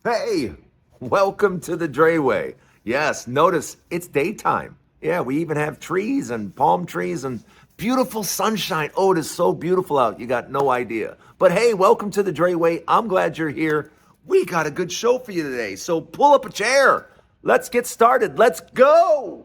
Hey, welcome to the Dray Way. Yes, notice it's daytime. Yeah, we even have trees and palm trees and beautiful sunshine. Oh, it is so beautiful out. You got no idea. But hey, welcome to the Dray Way. I'm glad you're here. We got a good show for you today. So pull up a chair. Let's get started. Let's go.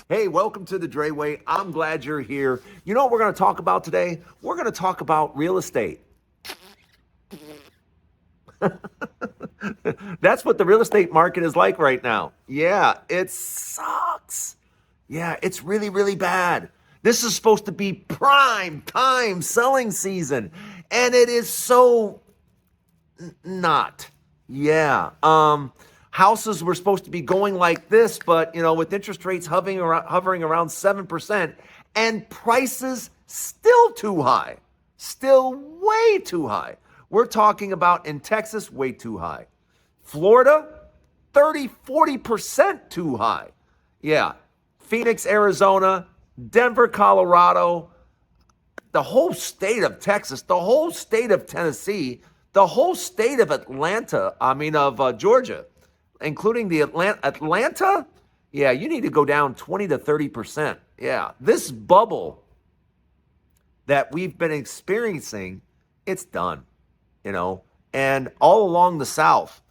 Hey, welcome to the Dray Way. I'm glad you're here. You know what we're going to talk about today? We're going to talk about real estate. That's what the real estate market is like right now. Yeah, it sucks. Yeah, it's really, really bad. This is supposed to be prime time selling season, and it is so not. Yeah. Houses were supposed to be going like this, but with interest rates hovering around 7% and prices still too high, still way too high. We're talking about in Texas, way too high. Florida, 30-40% too high. Yeah. Phoenix, Arizona, Denver, Colorado, the whole state of Texas, the whole state of Tennessee, the whole state of Georgia, including the Atlanta. Yeah, you need to go down 20 to 30%. Yeah, this bubble that we've been experiencing, it's done, and all along the South,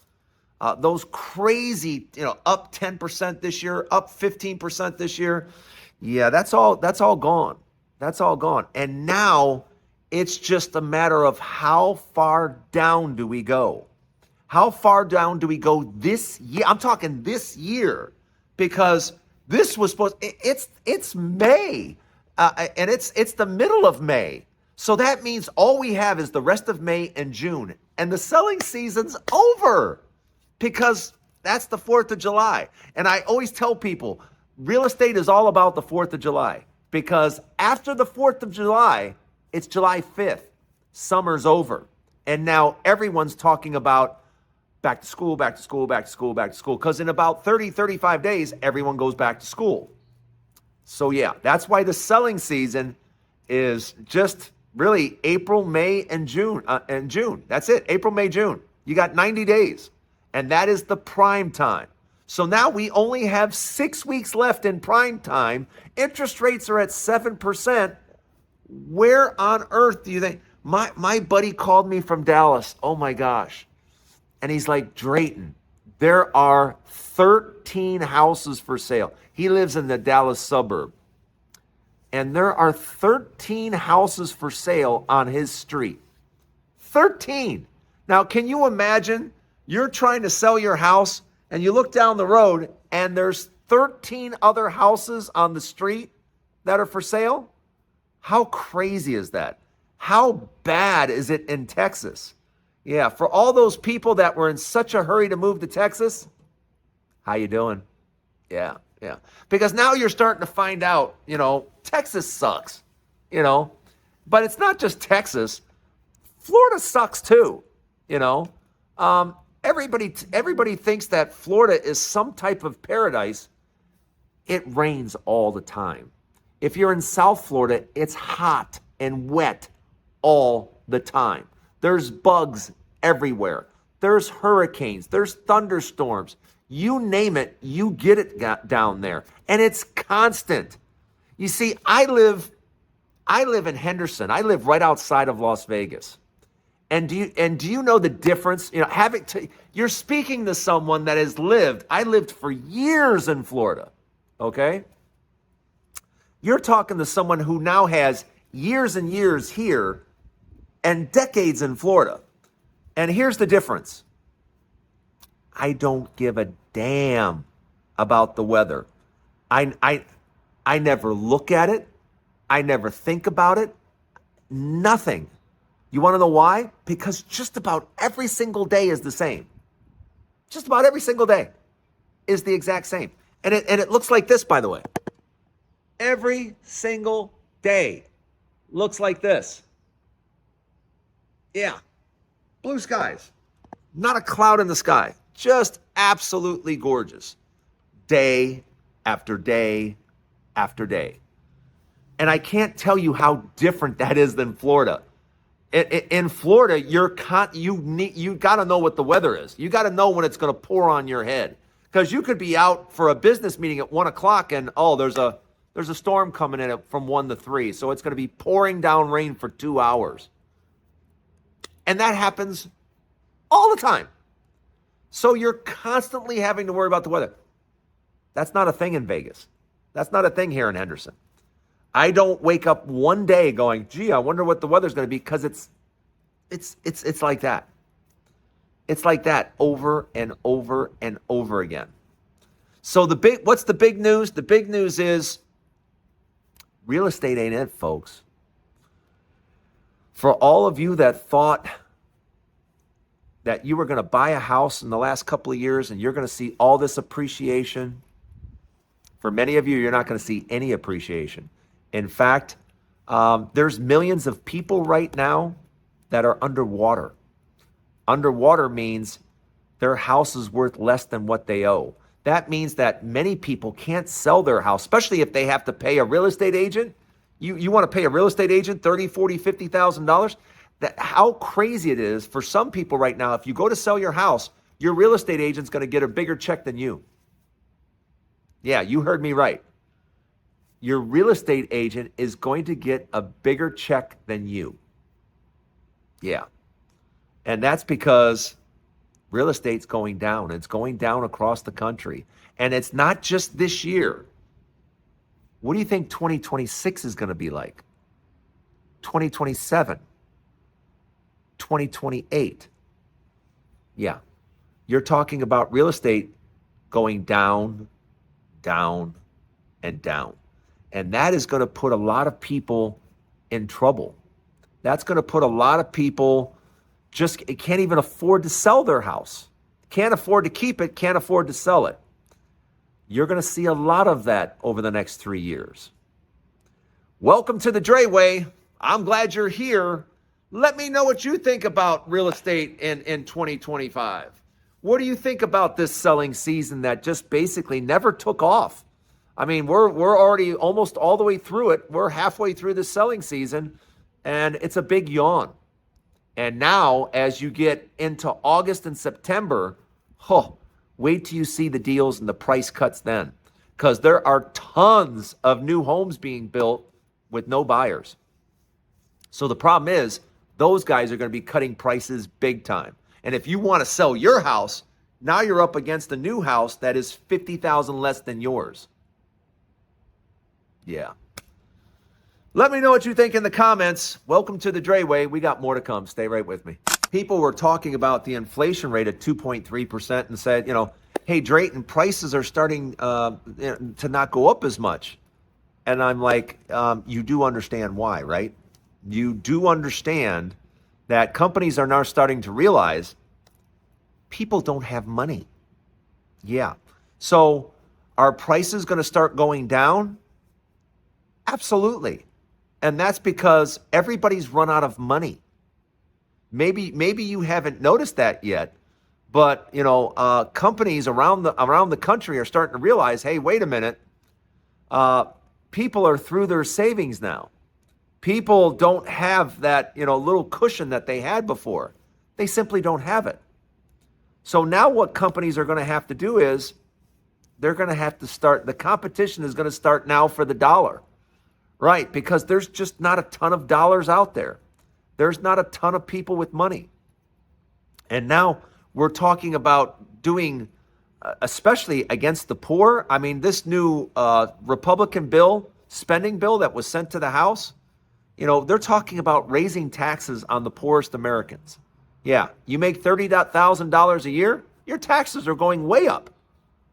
those crazy, up 10% this year, up 15% this year. Yeah, that's all gone. That's all gone. And now it's just a matter of how far down do we go? How far down do we go this year? I'm talking this year, because this was it's May, and it's the middle of May. So that means all we have is the rest of May and June, and the selling season's over, because that's the 4th of July. And I always tell people, real estate is all about the 4th of July, because after the 4th of July, it's July 5th. Summer's over. And now everyone's talking about back to school, back to school, back to school, back to school, because in about 30, 35 days, everyone goes back to school. So yeah, that's why the selling season is just really April, May, and June. That's it. April, May, June. You got 90 days. And that is the prime time. So now we only have 6 weeks left in prime time. Interest rates are at 7%. Where on earth do you think? My buddy called me from Dallas. Oh my gosh. And he's like, Drayton, there are 13 houses for sale. He lives in the Dallas suburb. And there are 13 houses for sale on his street. 13. Now, can you imagine you're trying to sell your house and you look down the road and there's 13 other houses on the street that are for sale? How crazy is that? How bad is it in Texas? Yeah, for all those people that were in such a hurry to move to Texas, how you doing? Yeah. Because now you're starting to find out, Texas sucks, But it's not just Texas. Florida sucks too, Everybody thinks that Florida is some type of paradise. It rains all the time. If you're in South Florida, it's hot and wet all the time. There's bugs everywhere. There's hurricanes. There's thunderstorms. You name it, you get it down there. And it's constant. You see, I live in Henderson. I live right outside of Las Vegas. And do you know the difference? You're speaking to someone that has lived. I lived for years in Florida. Okay? You're talking to someone who now has years and years here and decades in Florida. And here's the difference. I don't give a damn about the weather. I never look at it. I never think about it. Nothing. You want to know why? Because just about every single day is the same. Just about every single day is the exact same. And it looks like this, by the way. Every single day looks like this. Yeah, blue skies. Not a cloud in the sky. Just absolutely gorgeous. Day after day after day. And I can't tell you how different that is than Florida. In Florida, you got to know what the weather is. You got to know when it's going to pour on your head, because you could be out for a business meeting at 1:00 and there's a storm coming in from 1 to 3, so it's going to be pouring down rain for 2 hours, and that happens all the time. So you're constantly having to worry about the weather. That's not a thing in Vegas. That's not a thing here in Henderson. I don't wake up one day going, gee, I wonder what the weather's going to be, because it's like that. It's like that over and over and over again. So what's the big news? The big news is real estate ain't it, folks. For all of you that thought that you were going to buy a house in the last couple of years and you're going to see all this appreciation, for many of you, you're not going to see any appreciation. In fact, there's millions of people right now that are underwater. Underwater means their house is worth less than what they owe. That means that many people can't sell their house, especially if they have to pay a real estate agent. You want to pay a real estate agent $30,000, $40,000, $50,000? How crazy it is for some people right now. If you go to sell your house, your real estate agent's going to get a bigger check than you. Yeah, you heard me right. Your real estate agent is going to get a bigger check than you. Yeah. And that's because real estate's going down. It's going down across the country. And it's not just this year. What do you think 2026 is going to be like? 2027? 2028? Yeah. You're talking about real estate going down, down, and down. And that is going to put a lot of people in trouble. That's going to put a lot of people can't even afford to sell their house. Can't afford to keep it, can't afford to sell it. You're going to see a lot of that over the next 3 years. Welcome to the Dray Way. I'm glad you're here. Let me know what you think about real estate in 2025. What do you think about this selling season that just basically never took off? I mean, we're already almost all the way through it. We're halfway through the selling season, and it's a big yawn. And now, as you get into August and September, wait till you see the deals and the price cuts then, because there are tons of new homes being built with no buyers. So the problem is, those guys are going to be cutting prices big time. And if you want to sell your house, now you're up against a new house that is $50,000 less than yours. Yeah. Let me know what you think in the comments. Welcome to the Dray Way. We got more to come. Stay right with me. People were talking about the inflation rate at 2.3% and said, hey, Drayton, prices are starting to not go up as much. And I'm like, you do understand why, right? You do understand that companies are now starting to realize people don't have money. Yeah. So are prices going to start going down? Absolutely. And that's because everybody's run out of money. Maybe you haven't noticed that yet, but companies around the country are starting to realize, hey, wait a minute, people are through their savings now. People don't have that little cushion that they had before. They simply don't have it. So now what companies are going to have to do is they're going to have to start. The competition is going to start now for the dollar. Right, because there's just not a ton of dollars out there. There's not a ton of people with money. And now we're talking about doing, especially against the poor. I mean, this new Republican spending bill that was sent to the House, they're talking about raising taxes on the poorest Americans. Yeah, you make $30,000 a year, your taxes are going way up.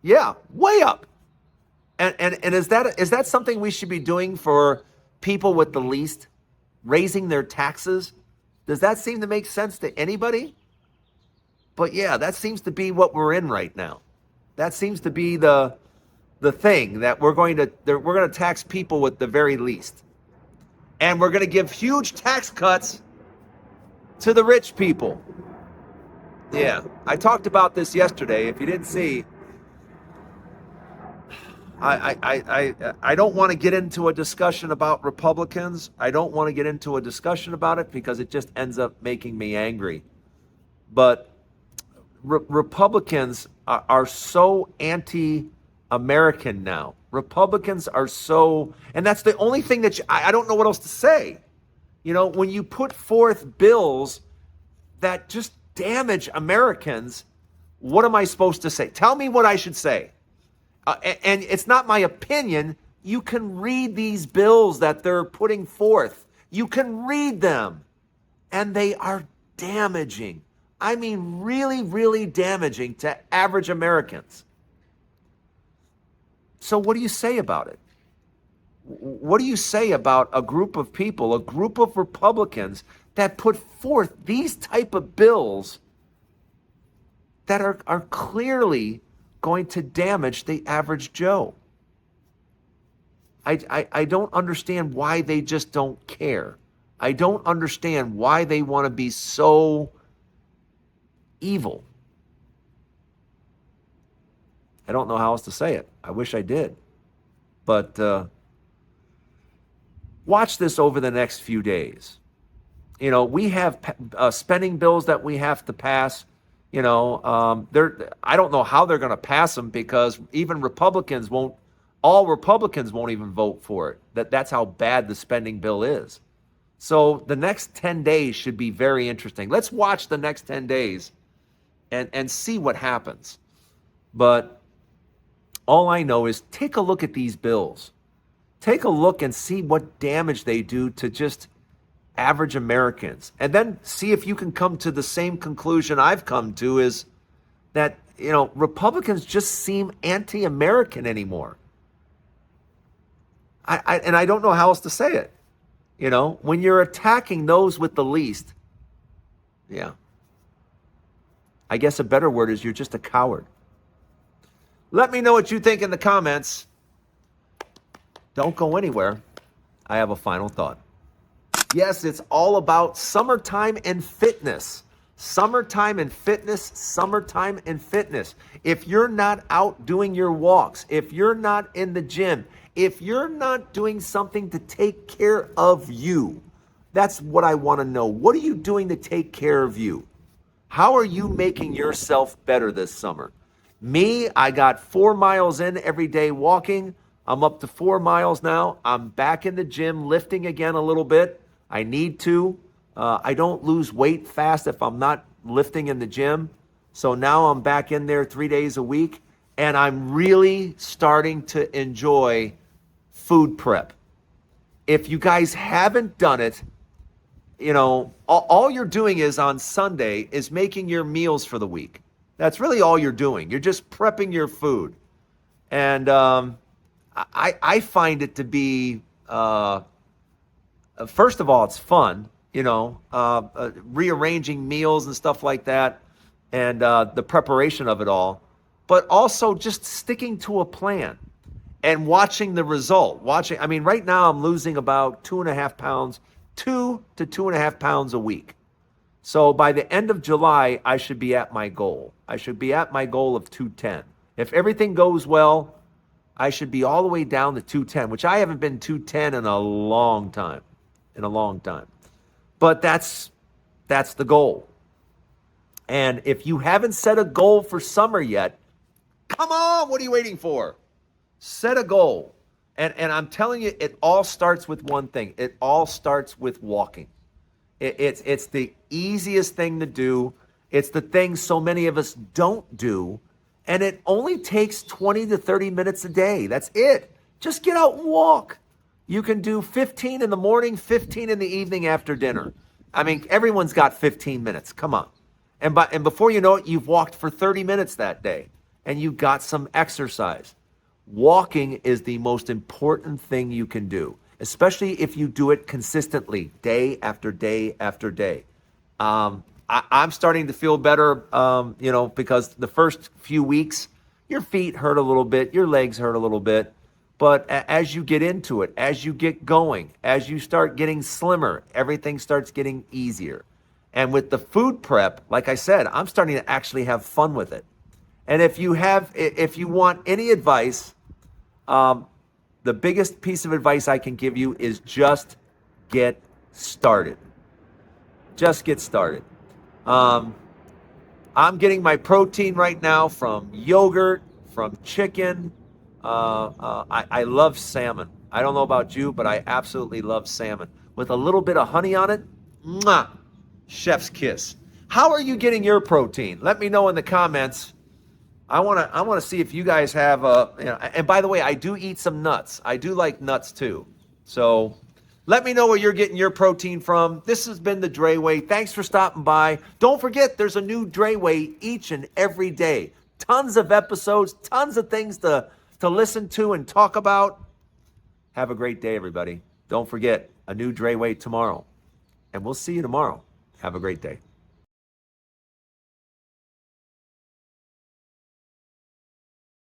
Yeah, way up. And is that something we should be doing for people with the least, raising their taxes? Does that seem to make sense to anybody? But yeah, that seems to be what we're in right now. That seems to be the thing that we're going to tax people with the very least. And we're going to give huge tax cuts to the rich people. Yeah, I talked about this yesterday. If you didn't see, I don't want to get into a discussion about Republicans. I don't want to get into a discussion about it because it just ends up making me angry. But Republicans are so anti-American now. Republicans are so, and that's the only thing that I don't know what else to say. You know, when you put forth bills that just damage Americans, what am I supposed to say? Tell me what I should say. And it's not my opinion. You can read these bills that they're putting forth. You can read them. And they are damaging. I mean, really, really damaging to average Americans. So what do you say about it? What do you say about a group of people, a group of Republicans that put forth these type of bills that are clearly going to damage the average Joe? I don't understand why they just don't care. I don't understand why they want to be so evil. I don't know how else to say it. I wish I did. But watch this over the next few days. You know, we have spending bills that we have to pass. You know, I don't know how they're going to pass them because even Republicans won't. All Republicans won't even vote for it. That's how bad the spending bill is. So the next 10 days should be very interesting. Let's watch the next 10 days and see what happens. But all I know is take a look at these bills. Take a look and see what damage they do to just average Americans. And then see if you can come to the same conclusion I've come to, is that, you know, Republicans just seem anti-American anymore. And I don't know how else to say it. You know, when you're attacking those with the least, yeah. I guess a better word is you're just a coward. Let me know what you think in the comments. Don't go anywhere. I have a final thought. Yes, it's all about summertime and fitness. Summertime and fitness, summertime and fitness. If you're not out doing your walks, if you're not in the gym, if you're not doing something to take care of you, that's what I want to know. What are you doing to take care of you? How are you making yourself better this summer? Me, I got 4 miles in every day walking. I'm up to 4 miles now. I'm back in the gym, lifting again a little bit. I need to. I don't lose weight fast if I'm not lifting in the gym. So now I'm back in there 3 days a week, and I'm really starting to enjoy food prep. If you guys haven't done it, you know, all you're doing is on Sunday is making your meals for the week. That's really all you're doing. You're just prepping your food. And I find it to be, first of all, it's fun, you know, rearranging meals and stuff like that, and the preparation of it all, but also just sticking to a plan and watching the result. I mean, right now I'm losing about 2.5 pounds, 2 to 2.5 pounds a week. So by the end of July, I should be at my goal. I should be at my goal of 210. If everything goes well, I should be all the way down to 210, which I haven't been 210 in a long time. But that's the goal. And if you haven't set a goal for summer yet, come on, what are you waiting for? Set a goal. And I'm telling you, it all starts with one thing. It all starts with walking. It's the easiest thing to do. It's the thing so many of us don't do. And it only takes 20 to 30 minutes a day. That's it. Just get out and walk. You can do 15 in the morning, 15 in the evening after dinner. I mean, everyone's got 15 minutes. Come on. And before you know it, you've walked for 30 minutes that day. And you got some exercise. Walking is the most important thing you can do, especially if you do it consistently, day after day after day. I'm starting to feel better, you know, because the first few weeks, your feet hurt a little bit, your legs hurt a little bit. But as you get into it, as you get going, as you start getting slimmer, everything starts getting easier. And with the food prep, like I said, I'm starting to actually have fun with it. And if you want any advice, the biggest piece of advice I can give you is just get started. Just get started. I'm getting my protein right now from yogurt, from chicken. I love salmon. I don't know about you, but I absolutely love salmon. With a little bit of honey on it, mwah, chef's kiss. How are you getting your protein? Let me know in the comments. I want to see if you guys have and by the way, I do eat some nuts. I do like nuts too. So let me know where you're getting your protein from. This has been the Dray Way. Thanks for stopping by. Don't forget, there's a new Dray Way each and every day. Tons of episodes, tons of things to listen to and talk about. Have a great day, everybody. Don't forget, a new Dray Way tomorrow. And we'll see you tomorrow. Have a great day.